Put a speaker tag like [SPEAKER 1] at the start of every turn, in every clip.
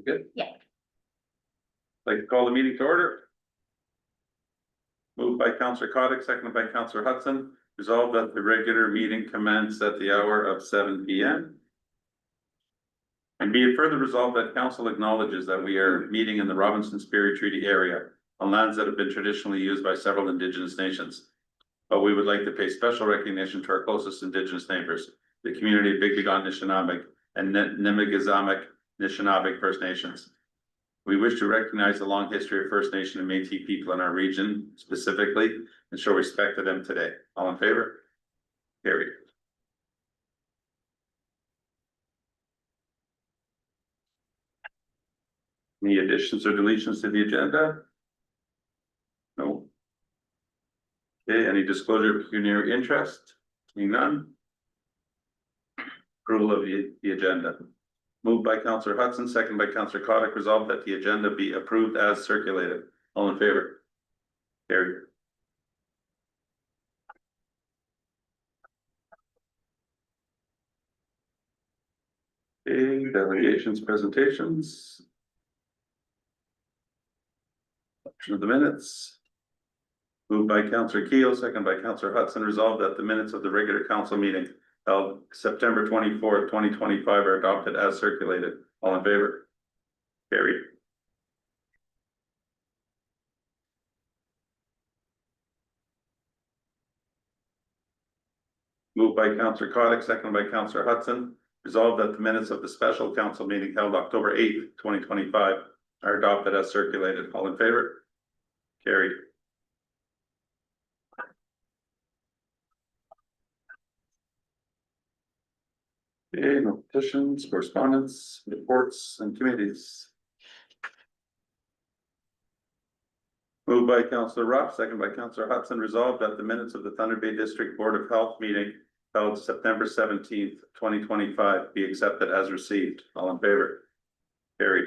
[SPEAKER 1] Good.
[SPEAKER 2] Yeah.
[SPEAKER 1] Like to call the meeting to order. Moved by Councillor Coddick, seconded by Councillor Hudson. Resolved that the regular meeting commenced at the hour of 7 p.m. And be it further resolved that council acknowledges that we are meeting in the Robinson-Sperry Treaty area on lands that have been traditionally used by several Indigenous nations. But we would like to pay special recognition to our closest Indigenous neighbors, the community of Bigbegon Nishnawbe and Nimigizamek Nishnawbe First Nations. We wish to recognize the long history of First Nation and Métis people in our region specifically and show respect to them today. All in favor? Carried. Any additions or deletions to the agenda? No. Okay, any disclosure of pecuniary interest? Seeing none. Approval of the agenda. Moved by Councillor Hudson, second by Councillor Coddick, resolved that the agenda be approved as circulated. All in favor? Carried. Okay, delegations, presentations. Adoption of the minutes. Moved by Councillor Keel, second by Councillor Hudson, resolved that the minutes of the regular council meeting held September 24th, 2025 are adopted as circulated. All in favor? Carried. Moved by Councillor Coddick, second by Councillor Hudson, resolved that the minutes of the special council meeting held October 8th, 2025 are adopted as circulated. All in favor? Carried. Okay, no petitions, correspondence, reports, and committees. Moved by Councillor Ruff, second by Councillor Hudson, resolved that the minutes of the Thunder Bay District Board of Health meeting held September 17th, 2025 be accepted as received. All in favor? Carried.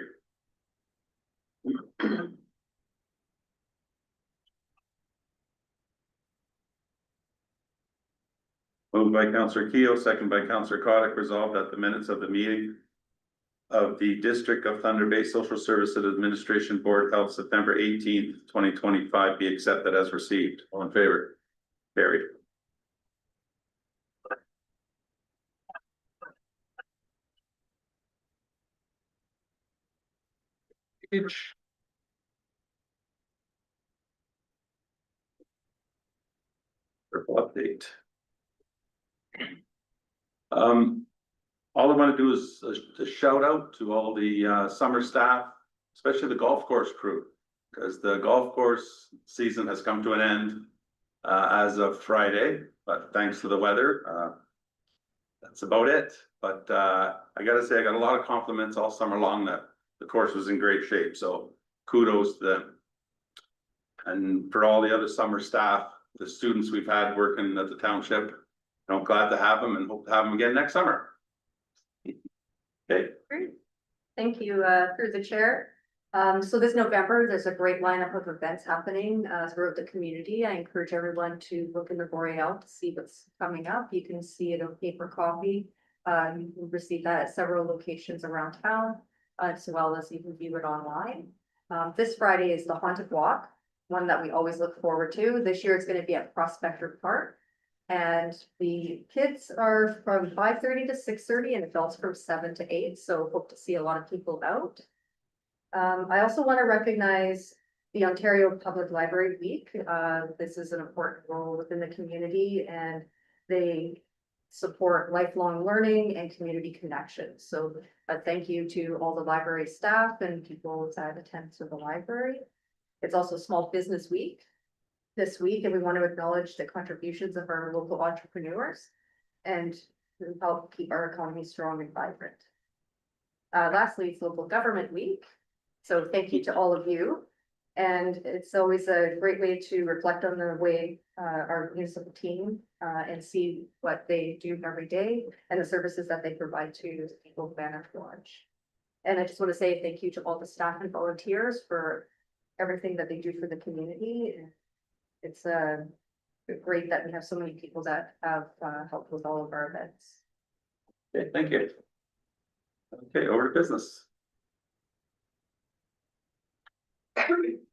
[SPEAKER 1] Moved by Councillor Keel, second by Councillor Coddick, resolved that the minutes of the meeting of the District of Thunder Bay Social Services Administration Board held September 18th, 2025 be accepted as received. All in favor? Carried. Purple update. All I want to do is a shout out to all the summer staff, especially the golf course crew, because the golf course season has come to an end as of Friday, but thanks to the weather, that's about it. But I gotta say, I got a lot of compliments all summer long that the course was in great shape, so kudos to them. And for all the other summer staff, the students we've had working at the township, I'm glad to have them and hope to have them again next summer. Okay.
[SPEAKER 2] Great. Thank you, through the chair. So this November, there's a great lineup of events happening throughout the community. I encourage everyone to look in the Boreal to see what's coming up. You can see it on paper copy. You can receive that at several locations around town, as well as you can view it online. This Friday is the Haunted Walk, one that we always look forward to. This year it's going to be at Prospector Park. And the kids are from 5:30 to 6:30 and adults from 7 to 8. So hope to see a lot of people out. I also want to recognize the Ontario Public Library Week. This is an important role within the community and they support lifelong learning and community connections. So thank you to all the library staff and people that attend to the library. It's also Small Business Week this week, and we want to acknowledge the contributions of our local entrepreneurs and help keep our economy strong and vibrant. Lastly, it's Local Government Week. So thank you to all of you. And it's always a great way to reflect on the way our municipal team and see what they do every day and the services that they provide to the people of Banner Lodge. And I just want to say thank you to all the staff and volunteers for everything that they do for the community. It's great that we have so many people that have helped with all of our events.
[SPEAKER 1] Okay, thank you. Okay, over to business.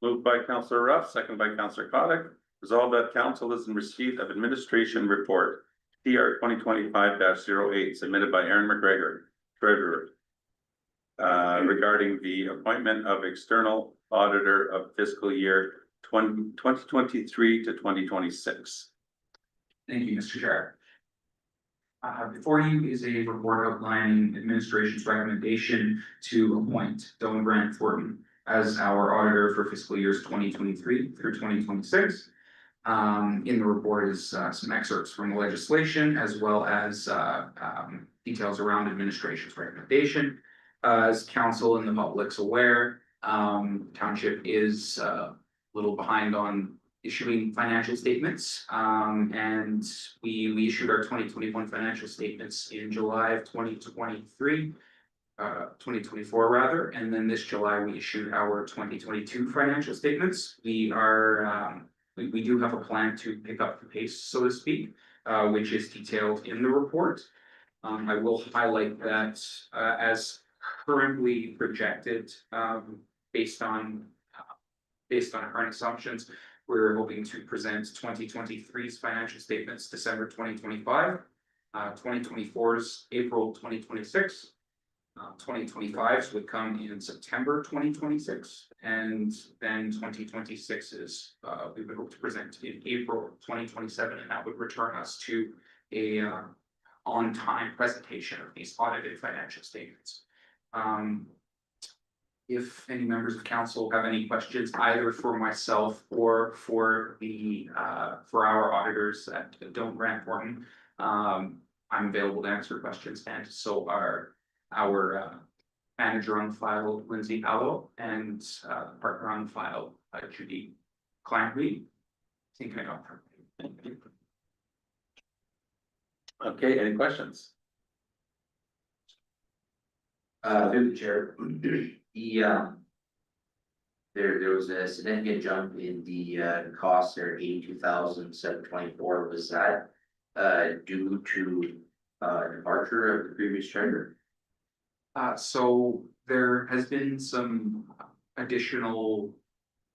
[SPEAKER 1] Moved by Councillor Ruff, second by Councillor Cottick. Resolved that council is in receipt of administration report TR 2025-08 submitted by Aaron McGregor, treasurer. Regarding the appointment of external auditor of fiscal year 2023 to 2026.
[SPEAKER 3] Thank you, Mr. Chair. Before you is a report outlining administration's recommendation to appoint Dylan Grant Thornton as our auditor for fiscal years 2023 through 2026. In the report is some excerpts from the legislation as well as details around administration's recommendation. As council and the public's aware, township is a little behind on issuing financial statements. And we issued our 2021 financial statements in July of 2023. 2024 rather, and then this July we issued our 2022 financial statements. We are we do have a plan to pick up the pace, so to speak, which is detailed in the report. I will highlight that as currently projected, based on current assumptions, we're hoping to present 2023's financial statements December 2025, 2024's April 2026. 2025's would come in September 2026, and then 2026's we would hope to present in April 2027, and that would return us to a on-time presentation of these audited financial statements. If any members of council have any questions either for myself or for the for our auditors at Dylan Grant Thornton, I'm available to answer questions, and so are our manager on file, Lindsay Allo, and partner on file, Judy Clancy. I think I got her.
[SPEAKER 1] Okay, any questions?
[SPEAKER 4] Through the chair, there was a significant jump in the cost there, 82,724. Was that due to departure of the previous treasurer?
[SPEAKER 3] So there has been some additional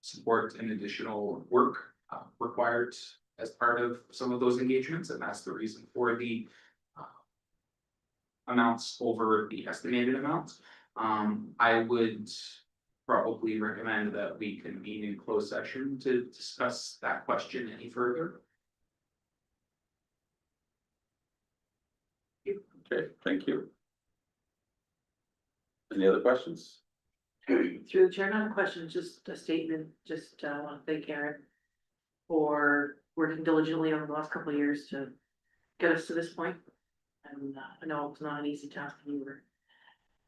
[SPEAKER 3] support and additional work required as part of some of those engagements, and that's the reason for the amounts over the estimated amounts. I would probably recommend that we convene in closed session to discuss that question any further.
[SPEAKER 1] Okay, thank you. Any other questions?
[SPEAKER 5] Through the chair, not a question, just a statement. Just want to thank Aaron for working diligently over the last couple of years to get us to this point. And I know it's not an easy task. You were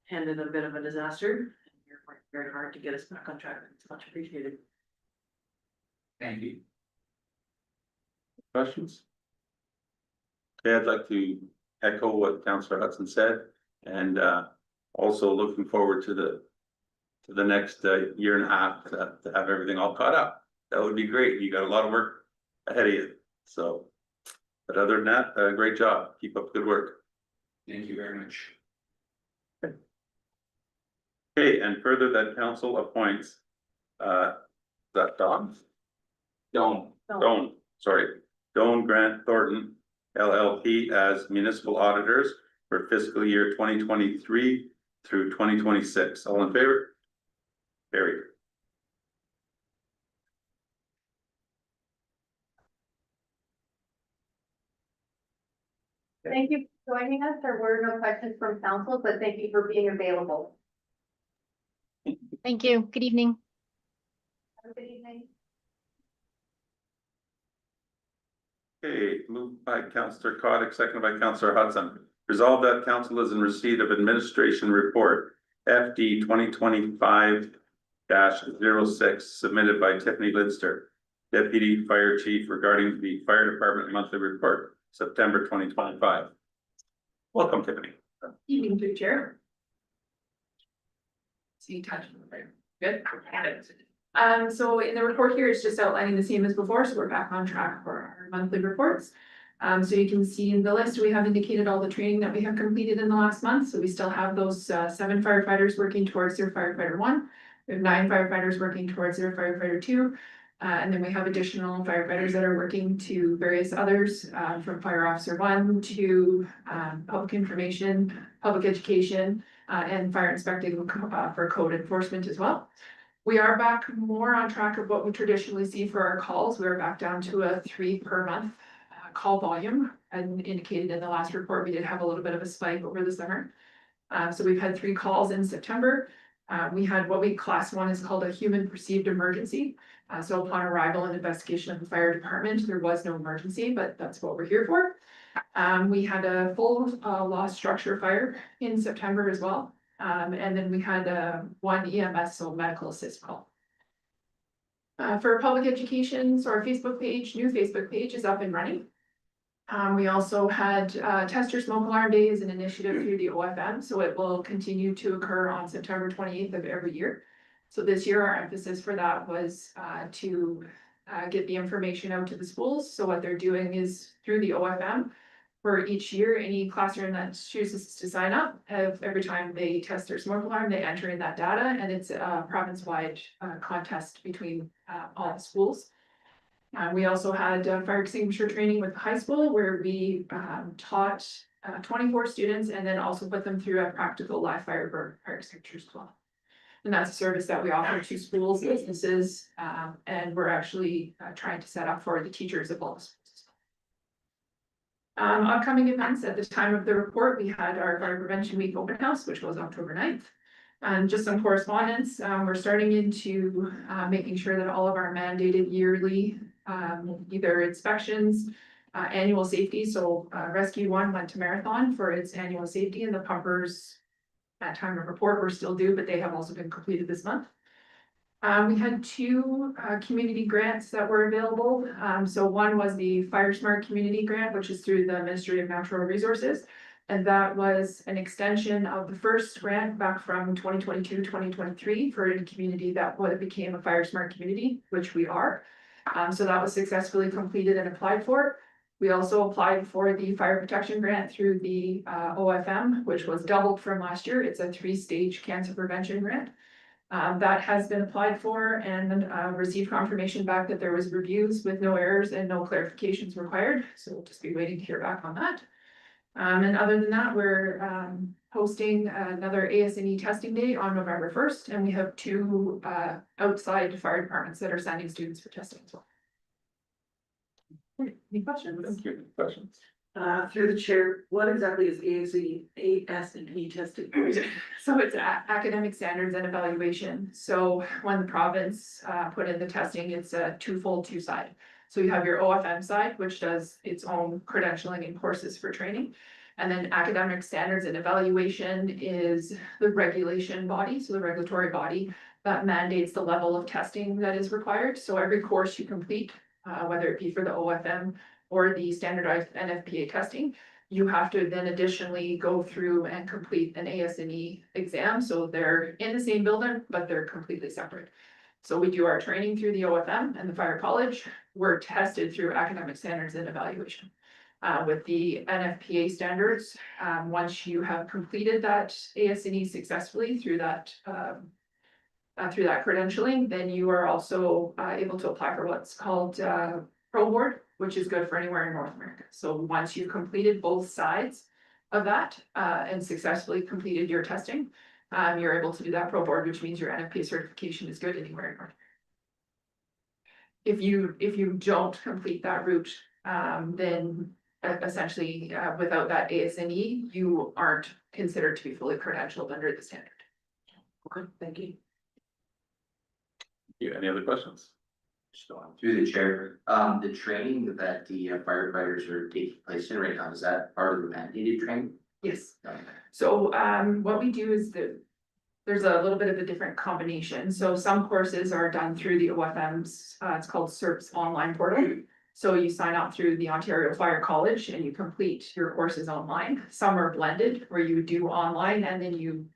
[SPEAKER 5] handed a bit of a disaster, and you're working very hard to get us back on track. It's much appreciated.
[SPEAKER 3] Thank you.
[SPEAKER 1] Questions? Okay, I'd like to echo what Councillor Hudson said, and also looking forward to the next year and a half to have everything all caught up. That would be great. You got a lot of work ahead of you. So, but other than that, great job. Keep up good work.
[SPEAKER 3] Thank you very much.
[SPEAKER 1] Okay, and further that council appoints, is that Dawn? Dylan Grant Thornton LLP as municipal auditors for fiscal year 2023 through 2026. All in favor? Carried.
[SPEAKER 2] Thank you for joining us. There were no questions from council, but thank you for being available.
[SPEAKER 6] Thank you. Good evening.
[SPEAKER 2] Have a good evening.
[SPEAKER 1] Okay, moved by Councillor Cottick, seconded by Councillor Hudson. Resolved that council is in receipt of administration report FD 2025-06 submitted by Tiffany Lidster, Deputy Fire Chief, regarding the Fire Department monthly report, September 2025. Welcome, Tiffany.
[SPEAKER 5] Evening, through the chair. See, touch. Good. So in the report here, it's just outlining the same as before, so we're back on track for our monthly reports. So you can see in the list, we have indicated all the training that we have completed in the last month. So we still have those 7 firefighters working towards their firefighter 1.
[SPEAKER 6] We have 9 firefighters working towards their firefighter 2. And then we have additional firefighters that are working to various others, from fire officer 1 to public information, public education, and fire inspecting for code enforcement as well. We are back more on track of what we traditionally see for our calls. We're back down to a 3 per month call volume. And indicated in the last report, we did have a little bit of a spike over the summer. So we've had 3 calls in September. We had what we class 1 is called a human perceived emergency. So upon arrival and investigation of the fire department, there was no emergency, but that's what we're here for. We had a full lost structure fire in September as well. And then we had 1 EMS, so medical assist call. For public education, so our Facebook page, new Facebook page is up and running. We also had Tester Smoke Alarm Day as an initiative through the OFM, so it will continue to occur on September 28th of every year. So this year, our emphasis for that was to get the information out to the schools. So what they're doing is through the OFM, for each year, any classroom that chooses to sign up, every time they test their smoke alarm, they enter in that data, and it's a province-wide contest between all the schools. We also had fire extinguisher training with the high school where we taught 24 students and then also put them through a practical live fire extinguishers as well. And that's a service that we offer to schools, businesses, and we're actually trying to set up for the teachers of all the schools. Upcoming events, at the time of the report, we had our Fire Prevention Week open house, which was October 9th. And just some correspondence, we're starting into making sure that all of our mandated yearly either inspections, annual safety, so Rescue 1 went to Marathon for its annual safety, and the pumpers at time of report were still due, but they have also been completed this month. We had 2 community grants that were available. So one was the Fire Smart Community Grant, which is through the Ministry of Natural Resources. And that was an extension of the first grant back from 2022-2023 for a community that became a Fire Smart community, which we are. So that was successfully completed and applied for. We also applied for the fire protection grant through the OFM, which was doubled from last year. It's a 3-stage cancer prevention grant. That has been applied for and received confirmation back that there was reviews with no errors and no clarifications required. So we'll just be waiting to hear back on that. And other than that, we're hosting another AS&E testing day on November 1st, and we have 2 outside fire departments that are sending students for testing as well. Any questions?
[SPEAKER 1] Thank you. Questions?
[SPEAKER 5] Through the chair, what exactly is AS&E testing?
[SPEAKER 6] So it's academic standards and evaluation. So when the province put in the testing, it's a twofold, 2-side. So you have your OFM side, which does its own credentialing and courses for training. And then academic standards and evaluation is the regulation body, so the regulatory body that mandates the level of testing that is required. So every course you complete, whether it be for the OFM or the standardized NFPA testing, you have to then additionally go through and complete an AS&E exam. So they're in the same building, but they're completely separate. So we do our training through the OFM and the fire college. We're tested through academic standards and evaluation. With the NFPA standards, once you have completed that AS&E successfully through that credentialing, then you are also able to apply for what's called Pro Board, which is good for anywhere in North America. So once you've completed both sides of that and successfully completed your testing, you're able to do that Pro Board, which means your NFPA certification is good anywhere in North America. If you don't complete that route, then essentially without that AS&E, you aren't considered to be fully credentialed under the standard.
[SPEAKER 5] Okay, thank you.
[SPEAKER 1] Any other questions?
[SPEAKER 4] Through the chair, the training that the firefighters are taking place in right now, is that part of the mandated training?
[SPEAKER 6] Yes. So what we do is there's a little bit of a different combination. So some courses are done through the OFM's, it's called CERP's online portal. So you sign up through the Ontario Fire College and you complete your courses online. Some are blended where you do online and then you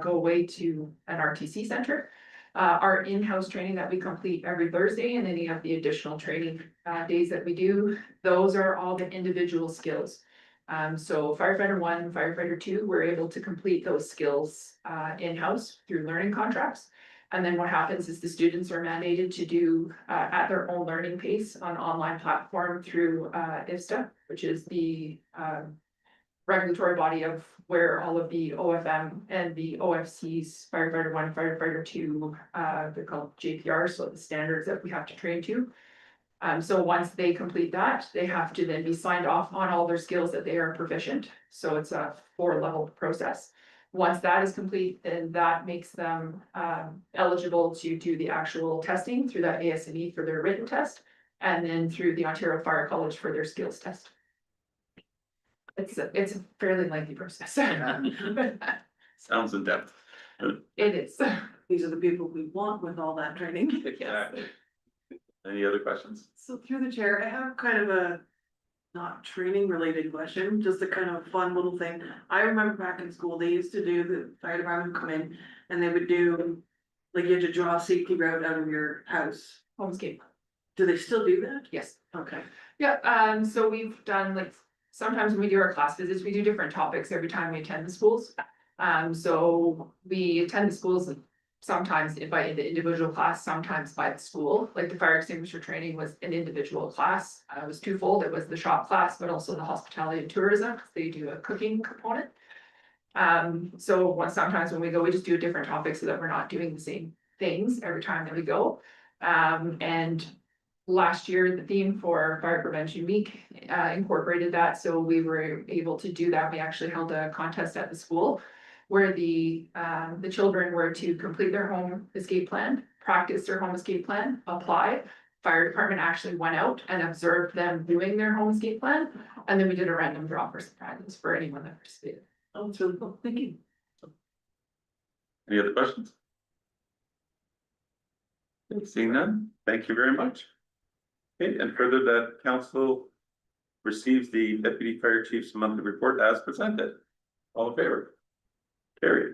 [SPEAKER 6] go away to an RTC center. Our in-house training that we complete every Thursday and any of the additional training days that we do, those are all the individual skills. So firefighter 1, firefighter 2, we're able to complete those skills in-house through learning contracts. And then what happens is the students are mandated to do at their own learning pace on online platform through IVSTA, which is the regulatory body of where all of the OFM and the OFCs, firefighter 1, firefighter 2, they're called JPR, so the standards that we have to train to. So once they complete that, they have to then be signed off on all their skills that they are proficient. So it's a 4-level process. Once that is complete, then that makes them eligible to do the actual testing through that ASME for their written test, and then through the Ontario Fire College for their skills test. It's a fairly lengthy process.
[SPEAKER 1] Sounds in depth.
[SPEAKER 6] It is.
[SPEAKER 5] These are the people we want with all that training.
[SPEAKER 1] Exactly. Any other questions?
[SPEAKER 5] So through the chair, I have kind of a not training related question, just a kind of fun little thing. I remember back in school, they used to do, the fire department would come in and they would do, like you had to draw a safety route out of your house.
[SPEAKER 6] Homescape,
[SPEAKER 5] Do they still do that?
[SPEAKER 6] yes.
[SPEAKER 5] Okay.
[SPEAKER 6] Yeah, so we've done like, sometimes when we do our class visits, we do different topics every time we attend the schools. So we attend the schools sometimes by the individual class, sometimes by the school. Like the fire extinguisher training was an individual class. It was twofold. It was the shop class, but also the hospitality and tourism, because they do a cooking component. So sometimes when we go, we just do a different topic so that we're not doing the same things every time that we go. And last year, the theme for Fire Prevention Week incorporated that, so we were able to do that. We actually held a contest at the school where the children were to complete their home escape plan, practice their home escape plan, apply. Fire department actually went out and observed them doing their home escape plan, and then we did a random draw for some prizes for anyone that participated.
[SPEAKER 5] Oh, it's really cool. Thank you.
[SPEAKER 1] Any other questions? Seeing none, thank you very much. Okay, and further that council receives the deputy fire chief's monthly report as presented. All in favor? Carried.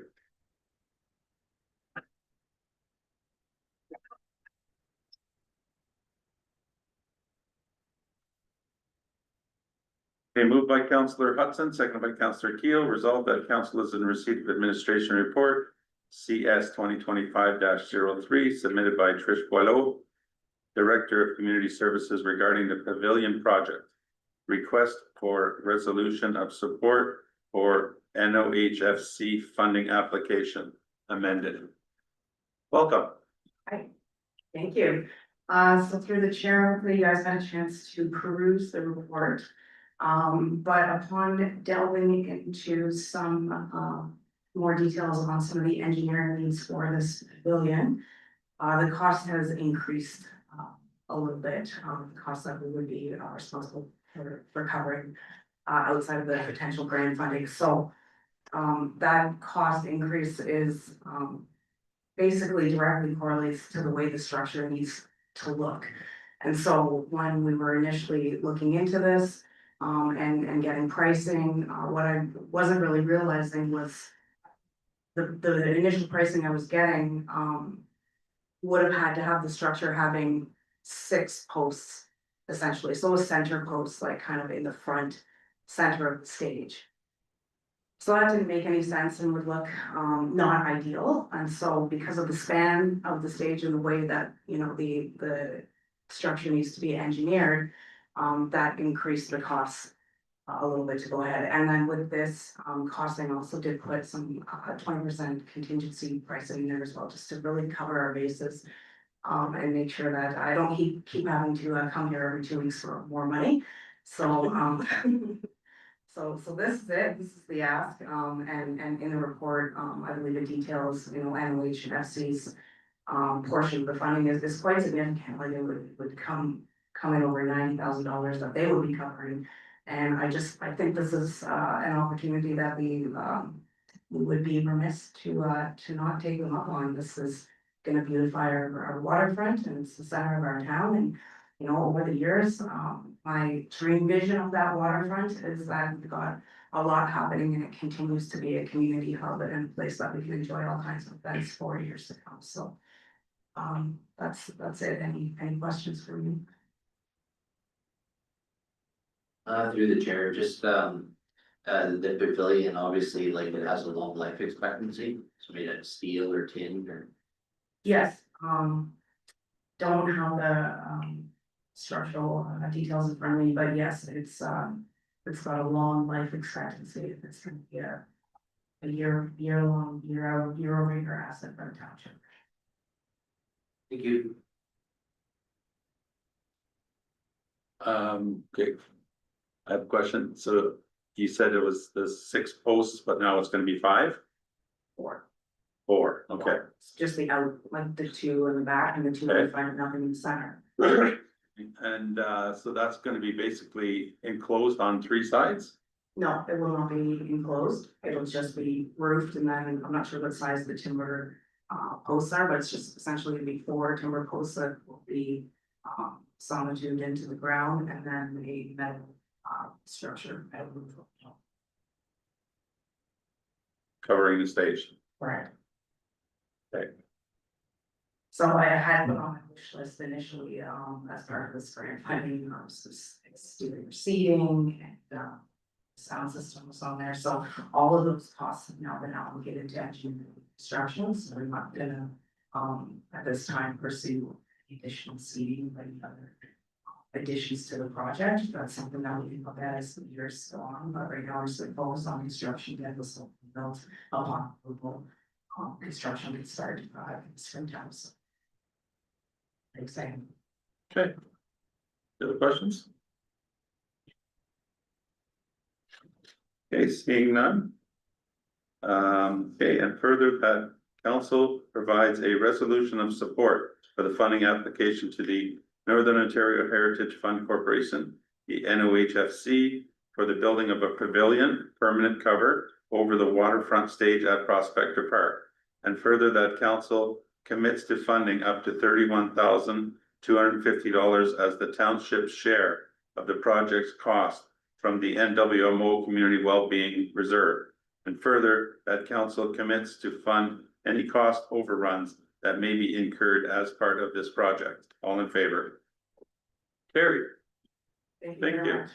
[SPEAKER 1] Okay, moved by Councillor Hudson, seconded by Councillor Keel, resolved that council is in receipt of administration report CS 2025-03 submitted by Trish Boileau, Director of Community Services regarding the Pavilion Project. Request for resolution of support for NOHFC funding application amended. Welcome.
[SPEAKER 7] Thank you. So through the chair, hopefully you guys had a chance to peruse the report. But upon delving into some more details on some of the engineering needs for this pavilion, the cost has increased a little bit. The cost that we would be responsible for covering outside of the potential grant funding. So that cost increase is basically directly correlates to the way the structure needs to look. And so when we were initially looking into this and getting pricing, what I wasn't really realizing was the initial pricing I was getting would have had to have the structure having 6 posts essentially. So a center post, like kind of in the front center of the stage. So that didn't make any sense and would look not ideal. And so because of the span of the stage and the way that, you know, the structure needs to be engineered, that increased the costs a little bit to go ahead. And then with this costing also did put some 20% contingency pricing in there as well, just to really cover our bases. And make sure that I don't keep having to come here every 2 weeks for more money. So so this is it, this is the ask, and in the report, I believe it details, you know, NOHFC's portion of the funding is quite significant, like it would come in over $90,000 that they would be covering. And I think this is an opportunity that we would be remiss to not take them up on. This is gonna beautify our waterfront, and it's the center of our town. And you know, over the years, my dream vision of that waterfront is that we've got a lot happening, and it continues to be a community hub and a place that we can enjoy all kinds of events for years to come. So that's it. Any questions for me?
[SPEAKER 4] Through the chair, just the pavilion, obviously, like it has a long life expectancy, so made out of steel or tin or.
[SPEAKER 7] Yes, don't have the, structural details in front of me, but yes, it's got a long life expectancy. It's gonna be a year-long, year-over-year asset for the township.
[SPEAKER 4] Thank you.
[SPEAKER 1] Okay. I have a question. So you said it was the 6 posts, but now it's gonna be 5?
[SPEAKER 7] Or
[SPEAKER 1] 4, okay.
[SPEAKER 7] it's just the out, like the two in the back and the two in
[SPEAKER 1] Okay.
[SPEAKER 7] the front, nothing in the center.
[SPEAKER 1] And so that's gonna be basically enclosed on 3 sides?
[SPEAKER 7] No, it will not be enclosed. It will just be roofed, and then I'm not sure what size the timber posts are, but it's just essentially gonna be 4 timber posts that will be sonotubed into the ground, and then a metal structure, metal roof.
[SPEAKER 1] Covering the stage.
[SPEAKER 7] Right.
[SPEAKER 1] Okay.
[SPEAKER 7] So I had put on my wish list initially, as part of this grant funding, exterior seating and, sound system was on there, so all of those costs have now been allocated to engineering construction, so we're not gonna, at this time pursue additional seating or any other additions to the project. That's something that we can look at as the years go on, but right now we're still focused on construction, that was still built upon approval. Construction can start in springtime, so. Exciting.
[SPEAKER 1] Okay. Other questions? Okay, seeing none. Okay, and further that council provides a resolution of support for the funding application to the Northern Ontario Heritage Fund Corporation, the NOHFC, for the building of a pavilion, permanent cover over the waterfront stage at Prospector Park. And further that council commits to funding up to $31,250 as the township's share of the project's cost from the NWMO Community Wellbeing Reserve. And further, that council commits to fund any cost overruns that may be incurred as part of this project. All in favor? Carried. Thank
[SPEAKER 7] very
[SPEAKER 1] you.
[SPEAKER 7] much.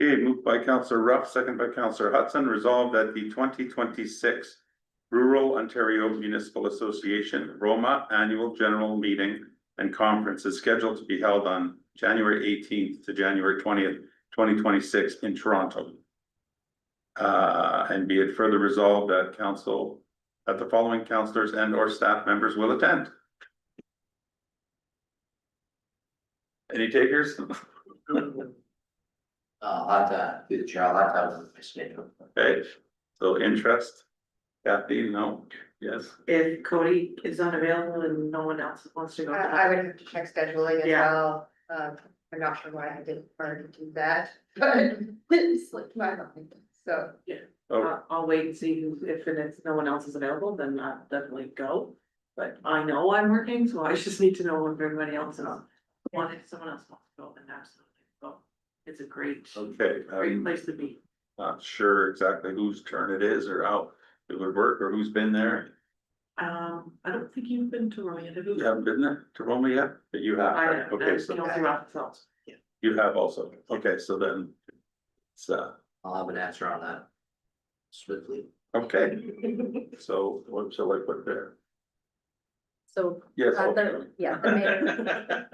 [SPEAKER 1] Okay, moved by Councillor Ruff, second by Councillor Hudson, resolved that the 2026 Rural Ontario Municipal Association Roma Annual General Meeting and Conference is scheduled to be held on January 18th to January 20th, 2026 in Toronto. And be it further resolved that the following councillors and or staff members will attend. Any takers?
[SPEAKER 4] I'll have to, through the chair, I'll have to have my schedule.
[SPEAKER 1] Okay, so interest? Kathy, no? Yes?
[SPEAKER 5] If Cody is unavailable and no one else wants to go. to
[SPEAKER 2] I would have to check scheduling as
[SPEAKER 5] Yeah.
[SPEAKER 2] well. I'm not sure why I didn't already do that, but it slipped my mind, so.
[SPEAKER 1] Oh,
[SPEAKER 5] I'll wait and see if no one else is available, then I'll definitely go. But I know I'm working, so I just need to know if everybody else is. If someone else wants to go, then absolutely go. It's a great
[SPEAKER 1] okay.
[SPEAKER 5] place to be.
[SPEAKER 1] Not sure exactly whose turn it is or how it would work or who's been there.
[SPEAKER 5] I don't think you've been to Rome yet, have you?
[SPEAKER 1] You haven't been there to Roma yet, but you have.
[SPEAKER 5] I
[SPEAKER 1] right?
[SPEAKER 5] have,
[SPEAKER 1] Okay,
[SPEAKER 5] that's
[SPEAKER 1] so
[SPEAKER 5] Kelsey Rockefeller. Yeah.
[SPEAKER 1] you have also. Okay, so then. It's
[SPEAKER 4] I'll have an answer on that swiftly.
[SPEAKER 1] okay, so what shall I put there?
[SPEAKER 2] So,
[SPEAKER 1] Yes.
[SPEAKER 2] the mayor.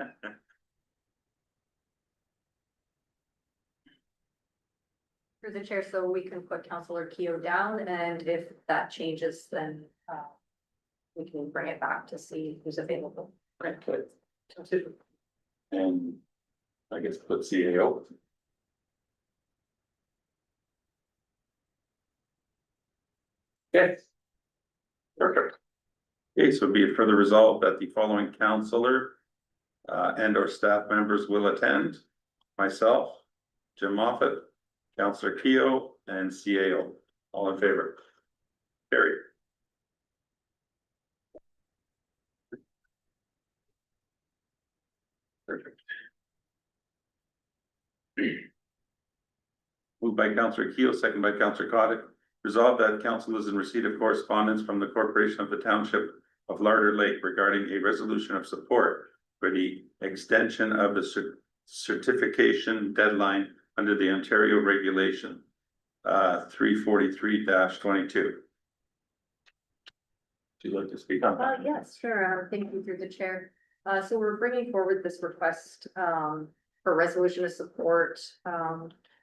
[SPEAKER 2] Through the chair, so we can put Councillor Keo down, and if that changes, then, we can bring it back to see who's available.
[SPEAKER 1] Okay. And I guess put CAO. Yes. Perfect. Okay, so be it further resolved that the following councillor and or staff members will attend. Myself, Jim Moffat, Councillor Keo, and CAO. All in favor? Carried. Perfect. Moved by Councillor Keo, second by Councillor Cottick. Resolved that council is in receipt of correspondence from the Corporation of the Township of Larder Lake regarding a resolution of support for the extension of the certification deadline under the Ontario regulation, 343-22. Would you like to speak on that?
[SPEAKER 2] Yes, sure. Thank you through the chair. So we're bringing forward this request, for resolution of support.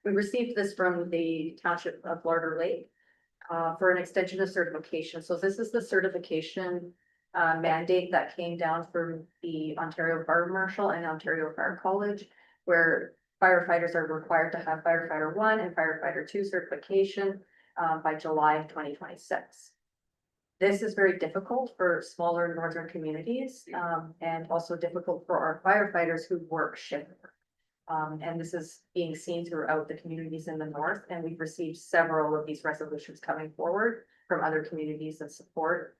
[SPEAKER 2] We received this from the township of Larder Lake, for an extension of certification. So this is the certification, mandate that came down from the Ontario Fire Marshal and Ontario Fire College, where firefighters are required to have firefighter 1 and firefighter 2 certification, by July of 2026. This is very difficult for smaller northern communities, and also difficult for our firefighters who work shift work. And this is being seen throughout the communities in the north, and we've received several of these resolutions coming forward from other communities that support.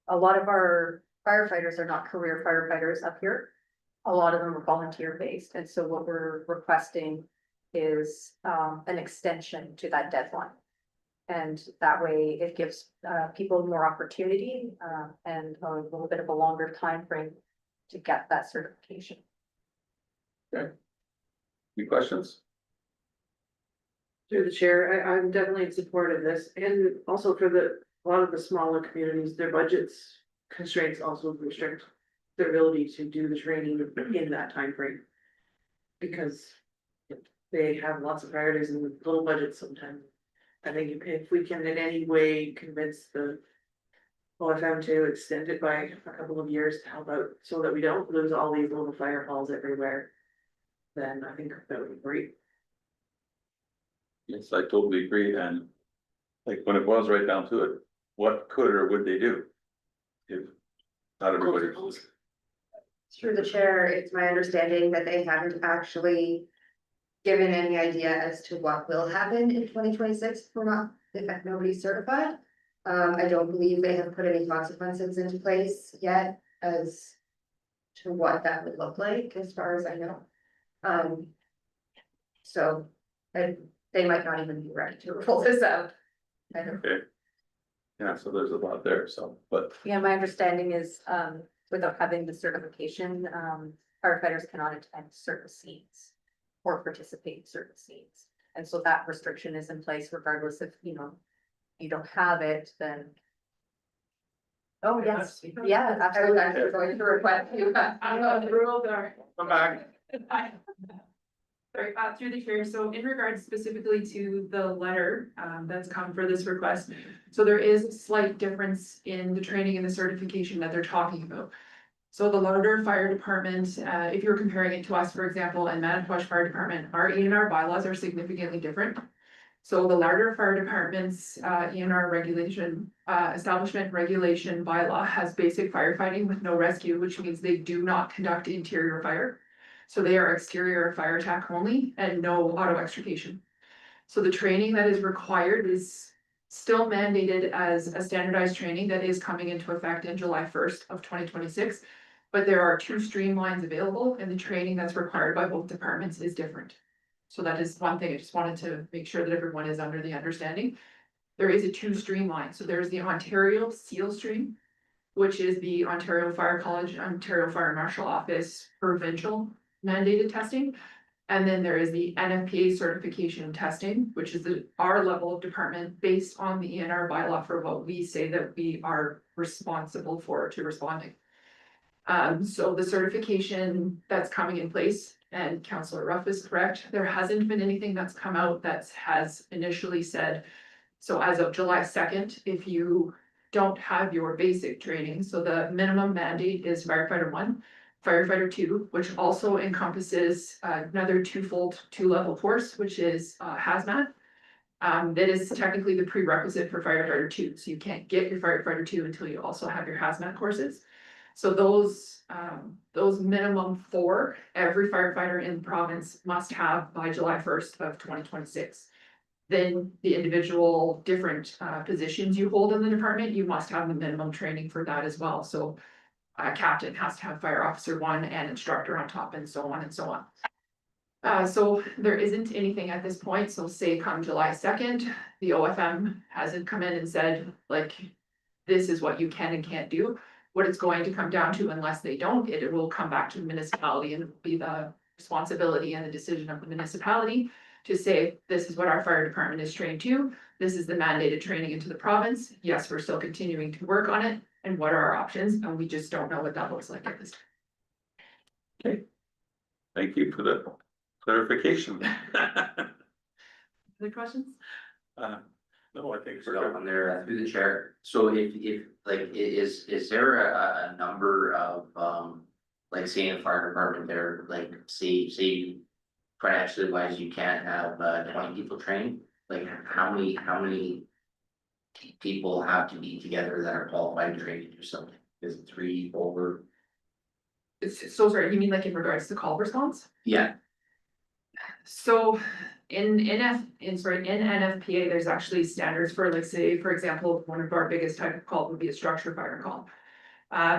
[SPEAKER 2] A lot of our firefighters are not career firefighters up here. A lot of them are volunteer based, and so what we're requesting is an extension to that deadline. And that way it gives people more opportunity and a little bit of a longer time frame to get that certification.
[SPEAKER 1] Any questions?
[SPEAKER 5] Through the chair, I'm definitely in support of this, and also for a lot of the smaller communities, their budgets constraints also restrict their ability to do the training in that time frame. Because they have lots of priorities and little budgets sometimes. I think if we can in any way convince the OFM to extend it by a couple of years to help out, so that we don't lose all these little fire halls everywhere, then I think that would be great.
[SPEAKER 1] Yes, I totally agree, and like when it was right down to it, what could or would they do? If not everybody.
[SPEAKER 7] Through the chair, it's my understanding that they haven't actually given any idea as to what will happen in 2026 if we're not, if nobody's certified. I don't believe they have put any consequences into place yet as to what that would look like, as far as I know. So they might not even be ready to roll this out. I don't.
[SPEAKER 1] Okay. Yeah, so there's a lot there, so, but
[SPEAKER 2] Yeah, my understanding is, without having the certification, firefighters cannot attend certain scenes or participate in certain scenes. And so that restriction is in place regardless if, you don't have it, then. Oh, yes, yeah, absolutely. I was going to request you.
[SPEAKER 6] I know the rules are.
[SPEAKER 1] come back.
[SPEAKER 6] Sorry, through the chair, so in regards specifically to the letter, that's come for this request. So there is a slight difference in the training and the certification that they're talking about. So the Larder Fire Department, if you're comparing it to us, for example, and Manitowoc Fire Department, our ENR bylaws are significantly different. So the Larder Fire Department's ENR regulation, establishment regulation bylaw has basic firefighting with no rescue, which means they do not conduct interior fire. So they are exterior fire attack only and no auto extrication. So the training that is required is still mandated as a standardized training that is coming into effect in July 1st of 2026. But there are 2 streamlines available, and the training that's required by both departments is different. So that is one thing I just wanted to make sure that everyone is under the understanding. There is a 2 streamline. So there's the Ontario SEAL stream, which is the Ontario Fire College, Ontario Fire Marshal Office provincial mandated testing. And then there is the NFPA certification testing, which is our level of department based on the ENR bylaw for what we say that we are responsible for to responding. So the certification that's coming in place, and Councillor Ruff is correct, there hasn't been anything that's come out that has initially said, so as of July 2nd, if you don't have your basic training, so the minimum mandate is firefighter 1, firefighter 2, which also encompasses another 2-level course, which is hazmat. That is technically the prerequisite for firefighter 2, so you can't get your firefighter 2 until you also have your hazmat courses. So those minimum 4, every firefighter in the province must have by July 1st of 2026. Then the individual different positions you hold in the department, you must have the minimum training for that as well. So a captain has to have fire officer 1 and instructor on top, and so on and so on. So there isn't anything at this point. So say come July 2nd, the OFM hasn't come in and said, like, this is what you can and can't do. What it's going to come down to, unless they don't, it will come back to the municipality and be the responsibility and the decision of the municipality to say, this is what our fire department is trained to, this is the mandated training into the province. Yes, we're still continuing to work on it, and what are our options, and we just don't know what that looks like at this time.
[SPEAKER 1] Thank you for the clarification.
[SPEAKER 6] Other questions?
[SPEAKER 1] No, I think we're
[SPEAKER 4] So
[SPEAKER 1] good.
[SPEAKER 4] on there, through the chair, so if, like, is there a number of, like, say in the fire department there, like, say. Financially wise, you can't have 20 people trained, like, how many. People have to be together that are qualified to train to do something, is it 3, 4?
[SPEAKER 6] So sorry, you mean like in regards to call response?
[SPEAKER 4] Yeah,
[SPEAKER 6] So in NFPA, there's actually standards for, like, say, for example, one of our biggest type of call would be a structure fire call.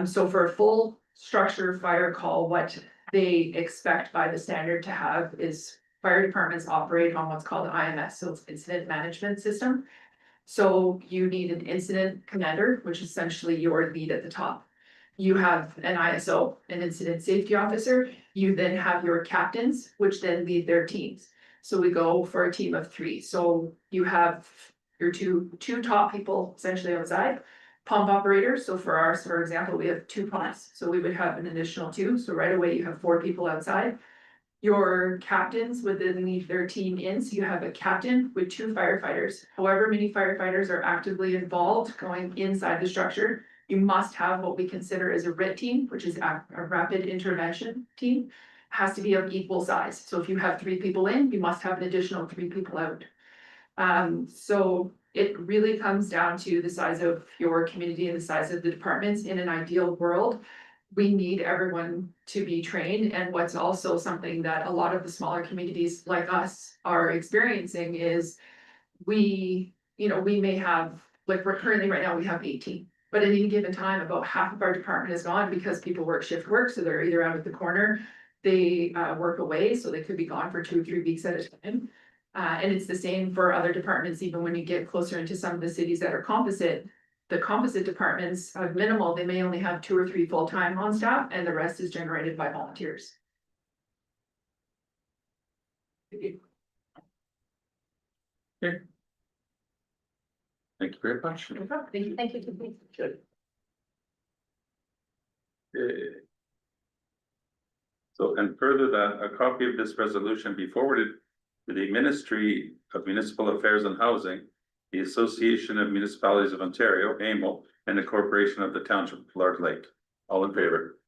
[SPEAKER 6] So for a full structure fire call, what they expect by the standard to have is fire departments operate on what's called IMS, so it's incident management system. So you need an incident commander, which is essentially your lead at the top. You have an ISO, an incident safety officer. You then have your captains, which then lead their teams. So we go for a team of 3. So you have your two top people essentially outside. Pump operators, so for ours, for example, we have 2 pumps, so we would have an additional 2, so right away you have 4 people outside. Your captains would then lead their team in, so you have a captain with 2 firefighters. However many firefighters are actively involved going inside the structure, you must have what we consider as a RIT team, which is a rapid intervention team. Has to be of equal size, so if you have 3 people in, you must have an additional 3 people out. So it really comes down to the size of your community and the size of the departments. In an ideal world, we need everyone to be trained, and what's also something that a lot of the smaller communities like us are experiencing is we may have, like, we're currently right now, we have 18. But at any given time, about half of our department is gone because people work shift work, so they're either out at the corner, they work away, so they could be gone for 2 or 3 weeks at a time. And it's the same for other departments, even when you get closer into some of the cities that are composite. The composite departments are minimal, they may only have 2 or 3 full-time on staff, and the rest is generated by volunteers.
[SPEAKER 1] Thank you very much.
[SPEAKER 6] Thank you.
[SPEAKER 2] Thank you.
[SPEAKER 1] So, and further that a copy of this resolution be forwarded to the Ministry of Municipal Affairs and Housing, the Association of Municipalities of Ontario, AMO, and the Corporation of the Township of Large Lake. All in favor?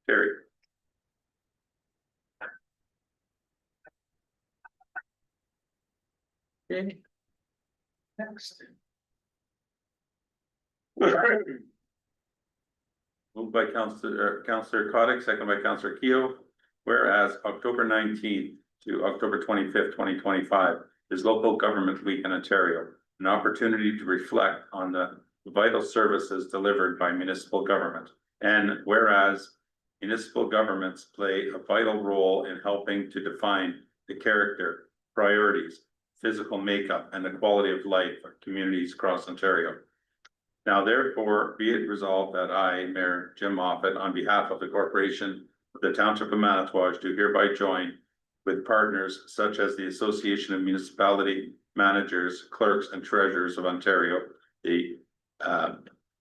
[SPEAKER 1] Carried. Okay. Next. Moved by Councillor Kotick, second by Councillor Keough. Whereas October 19th to October 25th, 2025 is Local Government Week in Ontario, an opportunity to reflect on the vital services delivered by municipal government. And whereas municipal governments play a vital role in helping to define the character, priorities, physical makeup, and the quality of life of communities across Ontario. Now therefore be it resolved that I, Mayor Jim Moffat, on behalf of the Corporation of the Township of Manitowoc, do hereby join with partners such as the Association of Municipality Managers, Clerks and Treasurers of Ontario, the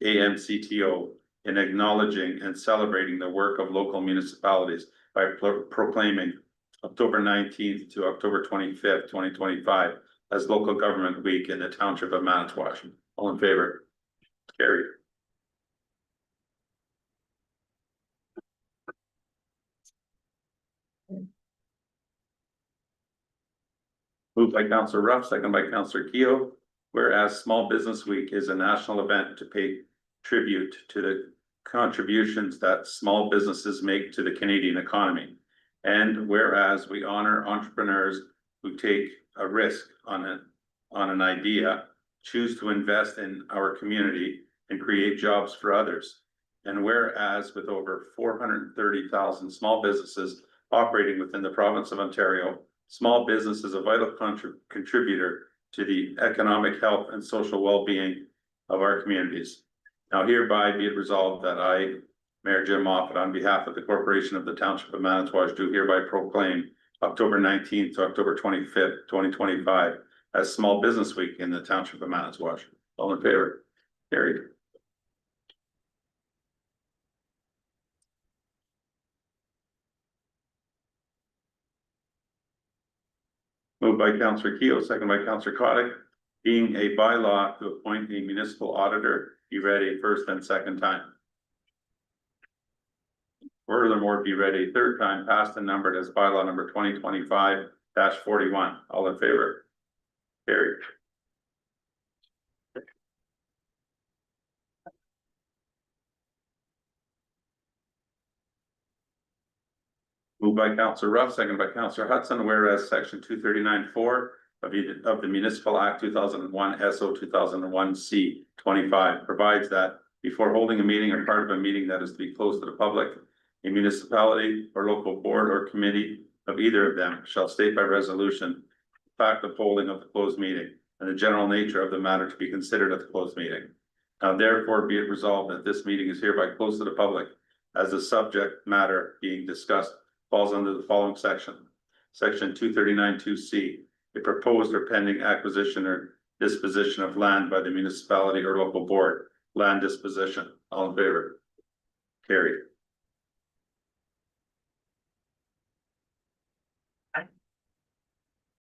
[SPEAKER 1] AMCTO, in acknowledging and celebrating the work of local municipalities by proclaiming October 19th to October 25th, 2025 as Local Government Week in the Township of Manitowoc. All in favor? Carried. Moved by Councillor Ruff, second by Councillor Keough. Whereas Small Business Week is a national event to pay tribute to the contributions that small businesses make to the Canadian economy. And whereas we honor entrepreneurs who take a risk on an idea, choose to invest in our community and create jobs for others. And whereas with over 430,000 small businesses operating within the province of Ontario, small business is a vital contributor to the economic health and social well-being of our communities. Now hereby be it resolved that I, Mayor Jim Moffat, on behalf of the Corporation of the Township of Manitowoc, do hereby proclaim October 19th to October 25th, 2025 as Small Business Week in the Township of Manitowoc. All in favor? Carried. Moved by Councillor Keel, second by Councillor Cottick, being a bylaw to appoint a municipal auditor, be read a first and second time. Furthermore, be read a third time, passed and numbered as bylaw number 2025-41. All in favor? Carried. Moved by Councillor Ruff, second by Councillor Hudson, whereas section 239(4) of the Municipal Act 2001 SO 2001 C 25 provides that before holding a meeting or part of a meeting that is to be closed to the public, a municipality or local board or committee of either of them shall state by resolution the fact of holding of the closed meeting and the general nature of the matter to be considered at the closed meeting. Now therefore be it resolved that this meeting is hereby closed to the public as the subject matter being discussed falls under the following section. Section 239(2)C, a proposed or pending acquisition or disposition of land by the municipality or local board, land disposition. All in favor? Carried.